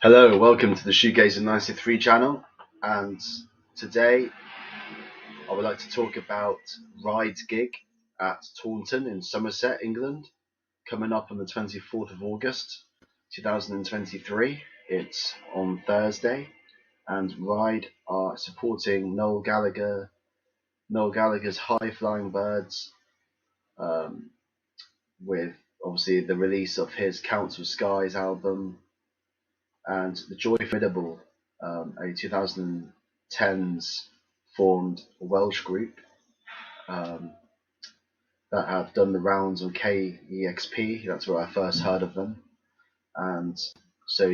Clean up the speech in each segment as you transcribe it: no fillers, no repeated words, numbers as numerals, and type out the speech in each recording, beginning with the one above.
Hello, welcome to the Shoegazer 93 channel, and today I would like to talk about Ride's gig at Taunton in Somerset, England, coming up on the 24th of August 2023. It's on Thursday, and Ride are supporting Noel Gallagher's High Flying Birds, um, with obviously the release of his Council Skies album and the Joy Formidable, a 2010s formed Welsh group um, that have done the rounds on KEXP. That's where I first heard of them. And so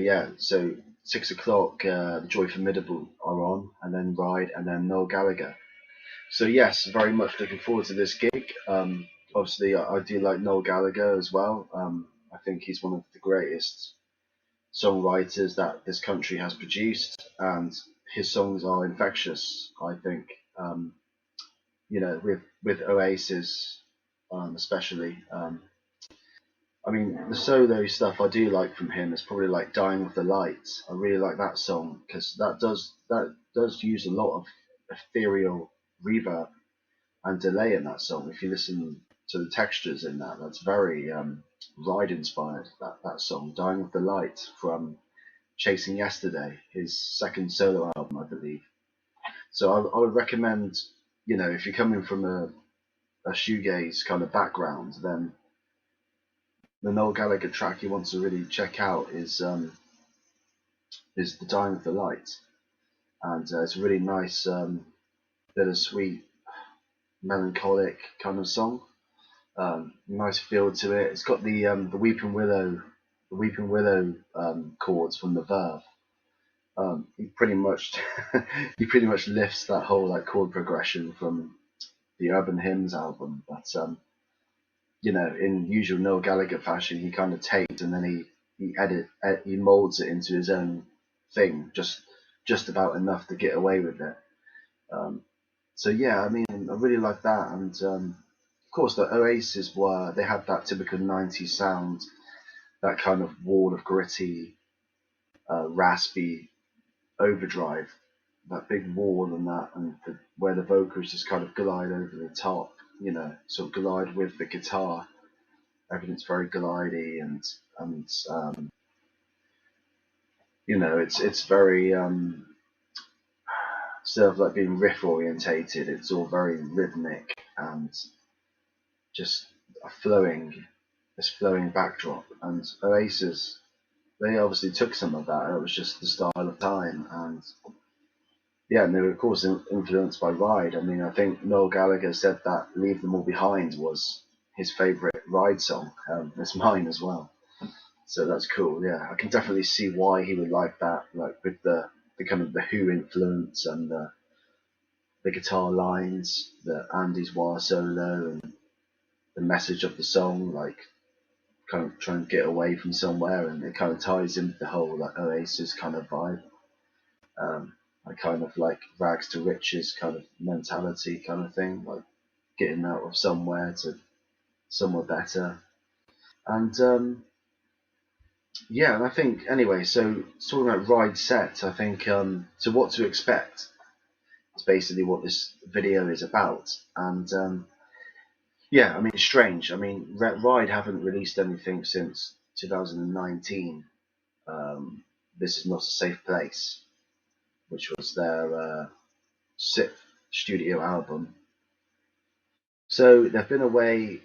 6 o'clock, the Joy Formidable are on, and then Ride, and then Noel Gallagher. So yes, very much looking forward to this gig. Obviously, I do like Noel Gallagher as well. I think he's one of the greatest songwriters that this country has produced, and his songs are infectious. I think, with Oasis, especially. I mean, the solo stuff I do like from him is probably like "Dying with the Light." I really like that song because that does use a lot of ethereal reverb and delay in that song. If you listen to the textures in that, that's very Ride inspired. That song, "Dying with the Light" from Chasing Yesterday, his second solo album, I believe. So I would recommend, if you're coming from a shoegaze kind of background, then the Noel Gallagher track you want to really check out is "The Dying of the Light," and it's a really nice, bittersweet, melancholic kind of song. Nice feel to it. It's got the Weeping Willow chords from the Verve. He pretty much he pretty much lifts that whole like chord progression from the Urban Hymns album, but in usual Noel Gallagher fashion, he kind of takes and then he molds it into his own thing, just about enough to get away with it. Um, so yeah, I mean, I really like that, and of course the Oasis they had that typical '90s sound, that kind of wall of gritty, raspy overdrive, that big wall and that, and where the vocals just kind of glide over the top, sort of glide with the guitar. Everything's very glidey and it's very instead of like being riff orientated, it's all very rhythmic and just a flowing backdrop. And Oasis, they obviously took some of that. It was just the style of time, and yeah, and they were of course influenced by Ride. I mean, I think Noel Gallagher said that "Leave Them All Behind" was his favourite Ride song. It's mine as well. So that's cool. Yeah, I can definitely see why he would like that, like with the kind of the Who influence and the guitar lines, the Andy's wah solo, and the message of the song, like kind of trying to get away from somewhere, and it kind of ties into the whole like Oasis kind of vibe. I kind of like rags to riches kind of mentality kind of thing, like getting out of somewhere to somewhere better. And yeah, and I think anyway. So talking about Ride set, I think so. What to expect is basically what this video is about, and yeah, I mean, it's strange. I mean, Ride haven't released anything since 2019. This is not a safe place, which was their sixth studio album. So they've been away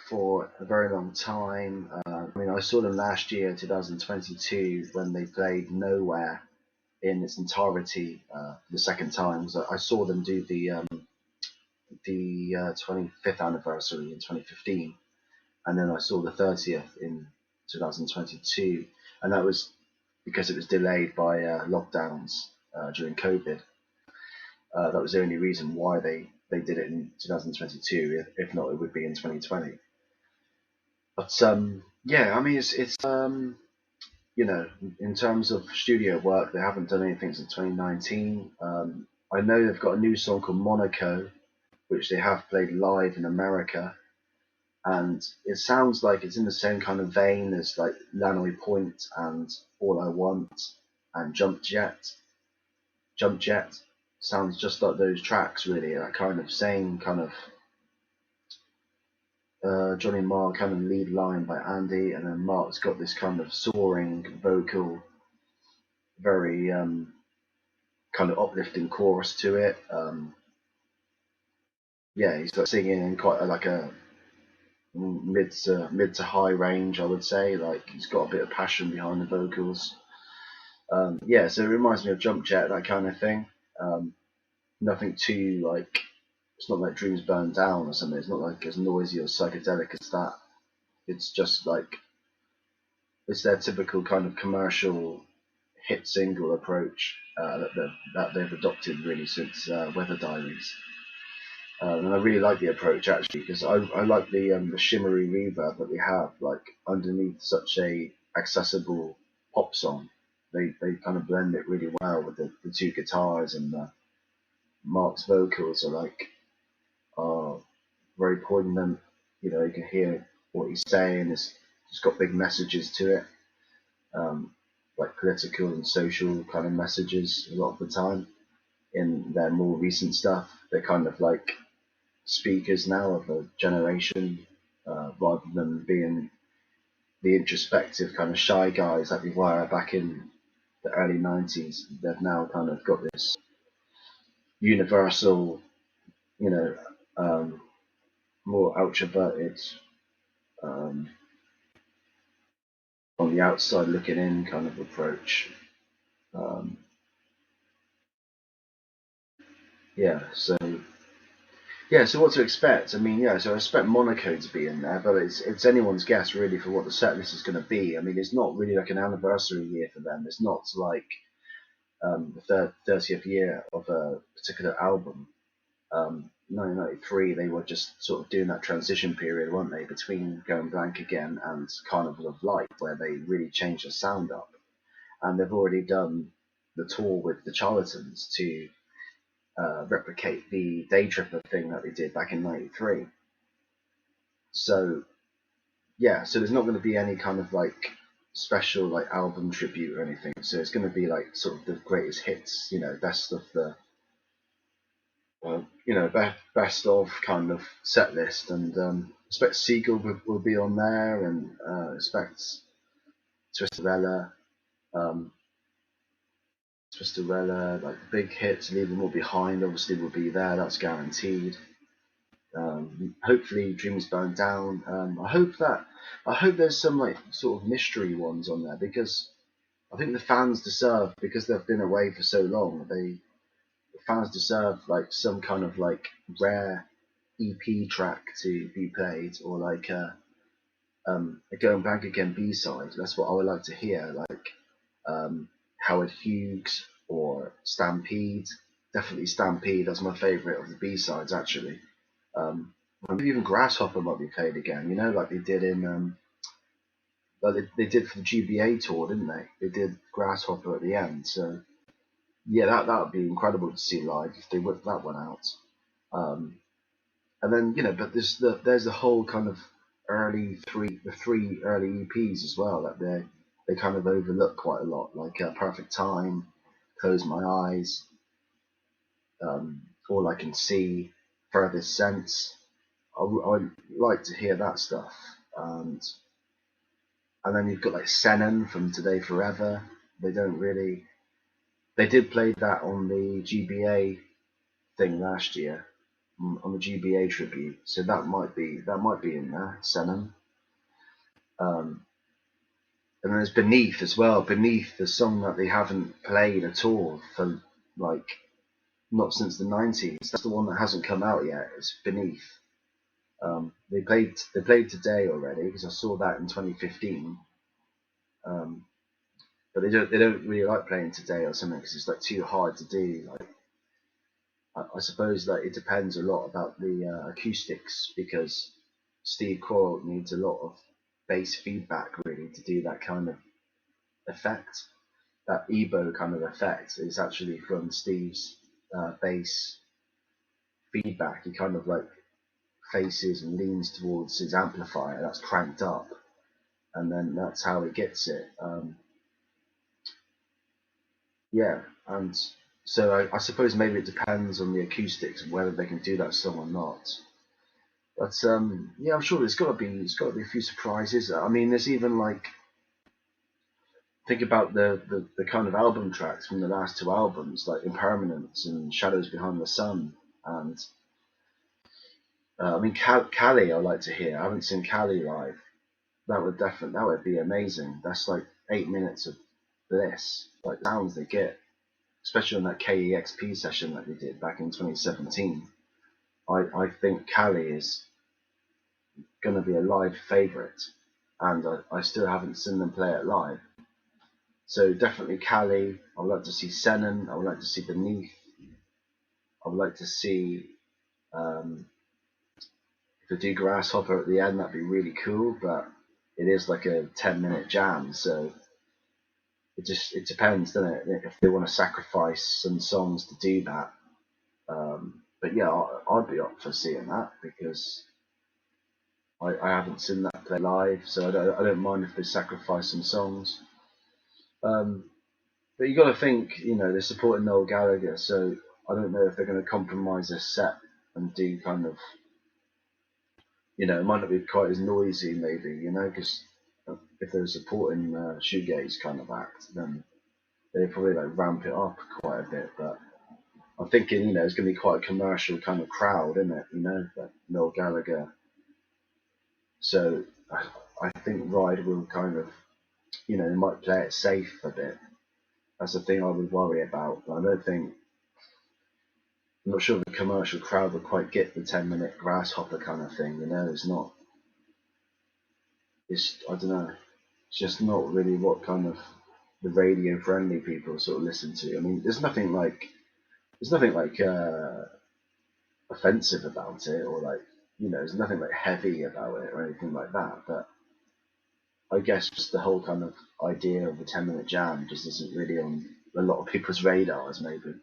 for a very long time. I mean, I saw them last year, 2022, when they played Nowhere in its entirety the second time. So I saw them do the 25th anniversary in 2015, and then I saw the 30th in 2022, and that was because it was delayed by lockdowns during COVID. That was the only reason why they did it in 2022. If not, it would be in 2020. But yeah, I mean, it's in terms of studio work, they haven't done anything since 2019. I know they've got a new song called Monaco, which they have played live in America. and it sounds like it's in the same kind of vein as like Lannoy Point and All I Want and Jump Jet sounds just like those tracks, really. That kind of same kind of Johnny Marr kind of lead line by Andy, and then Mark's got this kind of soaring vocal, very kind of uplifting chorus to it. Yeah, he's like singing in quite like a mid to high range, I would say. Like he's got a bit of passion behind the vocals. Yeah, so it reminds me of Jump Jet, that kind of thing. Um, Nothing too like, it's not like Dreams Burn Down or something. It's not like as noisy or psychedelic as that. It's just like it's their typical kind of commercial hit single approach that they've adopted really since Weather Diaries. And I really like the approach actually because I like the shimmery reverb that they have like underneath such a accessible pop song. They kind of blend it really well with the two guitars, and Mark's vocals are like are very poignant. You know, you can hear what he's saying. It's got big messages to it, um, like political and social kind of messages a lot of the time. In their more recent stuff, they're kind of like speakers now of a generation, rather than being the introspective kind of shy guys that we were back in the early 90s. They've now kind of got this universal, you know, um, more outroverted, um, on the outside looking in kind of approach. Um, yeah, so yeah, so what to expect? I mean, yeah, so I expect Monaco to be in there, but it's anyone's guess really for what the set list is going to be. I mean, it's not really like an anniversary year for them. It's not like the 30th year of a particular album. 1993, they were just sort of doing that transition period, weren't they, between Going Blank Again and Carnival of Light, where they really changed the sound up. And they've already done the tour with the Charlatans to replicate the Day Tripper thing that they did back in '93. So yeah, so there's not going to be any kind of like special like album tribute or anything. So it's going to be like sort of the greatest hits, you know, best of the best of kind of set list, and expect Siegel will be on there, and expect Twisterella, um, Twisterella, like the big hits, Leave Them All Behind, obviously will be there. That's guaranteed. Hopefully, Dreams Burn Down. I hope there's some like sort of mystery ones on there, because I think the fans deserve, because they've been away for so long. The fans deserve like some kind of like rare EP track to be played, or like a Going Back Again B-side. That's what I would like to hear, like Howard Hughes or Stampede. Definitely Stampede. That's my favourite of the B-sides actually. Maybe even Grasshopper might be played again. You know, like they did in like they did for the GBA tour, didn't they? They did Grasshopper at the end. So yeah, that would be incredible to see live if they whipped that one out. Um, and then but there's the whole kind of the three early EPs as well that they kind of overlook quite a lot, like Perfect Time, Close My Eyes, All I Can See, Furthest Sense. I'd like to hear that stuff, and then you've got like Sennen from Today Forever. They don't really. They did play that on the GBA thing last year, on the GBA tribute, so that might be in there. Sennen. Um, and then there's Beneath as well. Beneath, the song that they haven't played at all for like not since the '90s. That's the one that hasn't come out yet. It's Beneath. They played today already, because I saw that in 2015. Um, but they don't really like playing today or something, because it's like too hard to do. Like I suppose that it depends a lot about the acoustics, because Steve Coyle needs a lot of bass feedback really to do that kind of effect. That EBO kind of effect is actually from Steve's bass feedback. He kind of like faces and leans towards his amplifier that's cranked up, and then that's how he gets it. Yeah, and so I suppose maybe it depends on the acoustics and whether they can do that song or not. But yeah, I'm sure there's got to be a few surprises. I mean, there's even like think about the kind of album tracks from the last two albums, like Impermanence and Shadows Behind the Sun, and I mean Cali. I like to hear. I haven't seen Cali live. That would be amazing. That's like 8 minutes of bliss, like sounds they get, especially on that KEXP session that we did back in 2017. I think Cali is going to be a live favourite, and I still haven't seen them play it live. So definitely Cali. I would like to see Senon. I would like to see Beneath. I would like to see um, if they do Grasshopper at the end. That'd be really cool, but it is like a 10-minute jam, so it depends, doesn't it? If they want to sacrifice some songs to do that. But yeah, I'd be up for seeing that because I haven't seen that play live, so I don't mind if they sacrifice some songs. Um, but you got to think, they're supporting Noel Gallagher, so I don't know if they're going to compromise their set and do kind of, it might not be quite as noisy, maybe, because if they're supporting shoegaze kind of act, then they probably like ramp it up quite a bit. But I'm thinking, it's going to be quite a commercial kind of crowd, isn't it? That Noel Gallagher. So I think Ride will kind of, they might play it safe a bit. That's the thing I would worry about. But I'm not sure the commercial crowd would quite get the 10-minute Grasshopper kind of thing. It's not. I don't know. It's just not really what kind of the radio friendly people sort of listen to. I mean, there's nothing like offensive about it, or like there's nothing like heavy about it or anything like that. But I guess just the whole kind of idea of a 10-minute jam just isn't really on a lot of people's radars, maybe.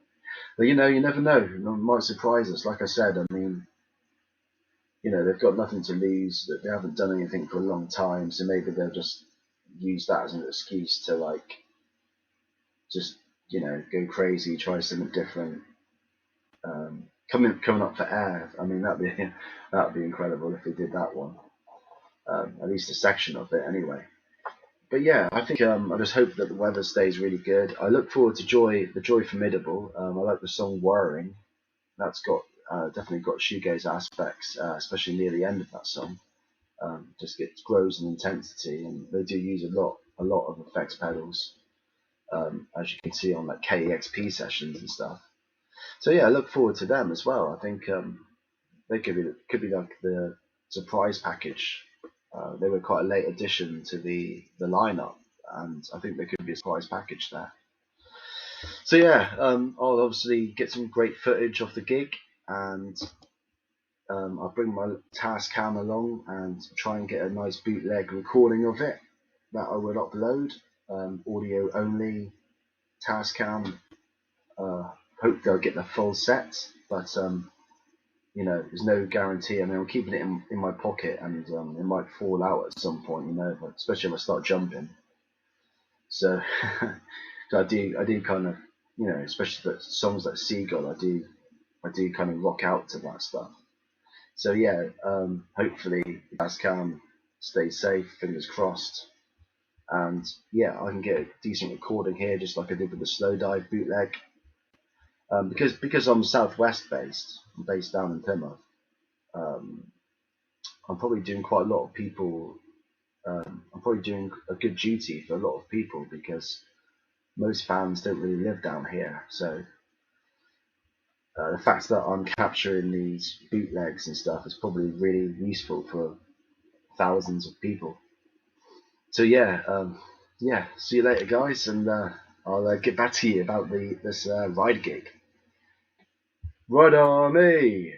But you never know. It might surprise us. Like I said, I mean, they've got nothing to lose. That they haven't done anything for a long time, so maybe they'll just use that as an excuse to like just go crazy, try something different. Coming up for air. I mean, that'd be incredible if they did that one. At least a section of it, anyway. But yeah, I think I just hope that the weather stays really good. I look forward to the Joy Formidable. I like the song Whirring. That's got definitely got shoegaze aspects, especially near the end of that song. Just grows in intensity, and they do use a lot of effects pedals, as you can see on like KEXP sessions and stuff. So yeah, I look forward to them as well. I think they could be like the surprise package. They were quite a late addition to the lineup, and I think there could be a surprise package there. So yeah, I'll obviously get some great footage of the gig, and I'll bring my Tascam along and try and get a nice bootleg recording of it that I will upload, audio only, Tascam. Hope they'll get the full set, but there's no guarantee. I mean, I'm keeping it in my pocket, and it might fall out at some point, especially if I start jumping. So, so I do kind of, especially the songs like Seagull, I do kind of rock out to that stuff. So yeah, hopefully Tascam stays safe, fingers crossed, and yeah, I can get a decent recording here, just like I did with the Slow Dive bootleg. Because I'm southwest based, I'm based down in Plymouth. I'm probably doing quite a lot of people. I'm probably doing a good duty for a lot of people because most fans don't really live down here. So the fact that I'm capturing these bootlegs and stuff is probably really useful for thousands of people. So yeah. See you later, guys, and I'll get back to you about this ride gig. Right on me.